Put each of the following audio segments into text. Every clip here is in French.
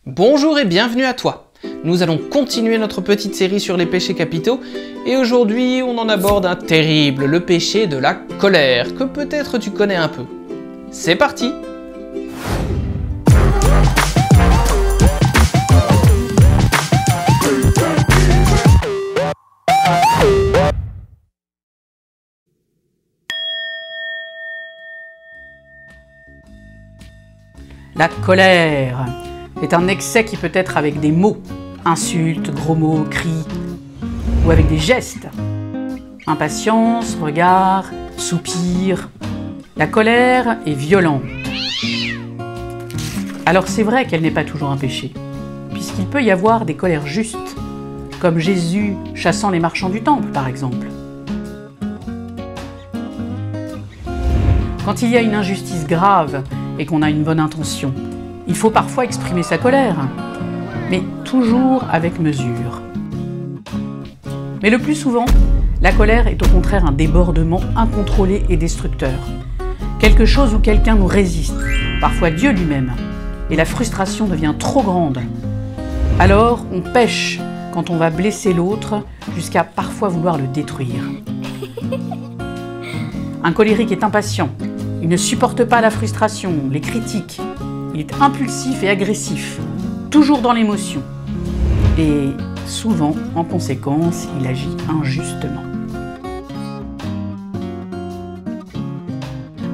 Bonjour et bienvenue à toi. Nous allons continuer notre petite série sur les péchés capitaux et aujourd'hui on en aborde un terrible, le péché de la colère, que peut-être tu connais un peu. C'est parti! La colère est un excès qui peut être avec des mots, insultes, gros mots, cris, ou avec des gestes. Impatience, regard, soupir. La colère est violente. Alors c'est vrai qu'elle n'est pas toujours un péché, puisqu'il peut y avoir des colères justes, comme Jésus chassant les marchands du temple par exemple. Quand il y a une injustice grave et qu'on a une bonne intention, il faut parfois exprimer sa colère, mais toujours avec mesure. Mais le plus souvent, la colère est au contraire un débordement incontrôlé et destructeur. Quelque chose où quelqu'un nous résiste, parfois Dieu lui-même, et la frustration devient trop grande. Alors on pêche quand on va blesser l'autre jusqu'à parfois vouloir le détruire. Un colérique est impatient. Il ne supporte pas la frustration, les critiques. Il est impulsif et agressif, toujours dans l'émotion. Et souvent, en conséquence, il agit injustement.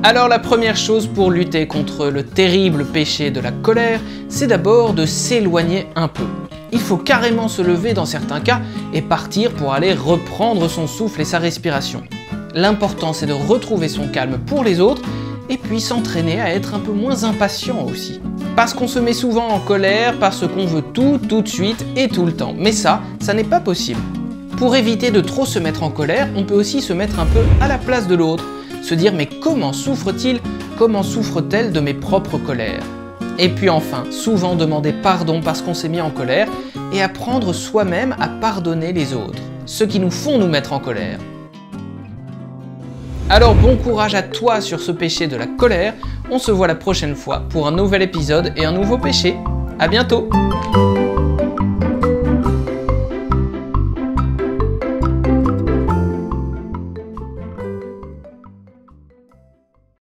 Alors la première chose pour lutter contre le terrible péché de la colère, c'est d'abord de s'éloigner un peu. Il faut carrément se lever dans certains cas et partir pour aller reprendre son souffle et sa respiration. L'important c'est de retrouver son calme pour les autres et puis s'entraîner à être un peu moins impatient aussi. Parce qu'on se met souvent en colère parce qu'on veut tout de suite et tout le temps. Mais ça n'est pas possible. Pour éviter de trop se mettre en colère, on peut aussi se mettre un peu à la place de l'autre. Se dire mais comment souffre-t-il, comment souffre-t-elle de mes propres colères? Et puis enfin, souvent demander pardon parce qu'on s'est mis en colère et apprendre soi-même à pardonner les autres, ceux qui nous font nous mettre en colère. Alors bon courage à toi sur ce péché de la colère, on se voit la prochaine fois pour un nouvel épisode et un nouveau péché. À bientôt!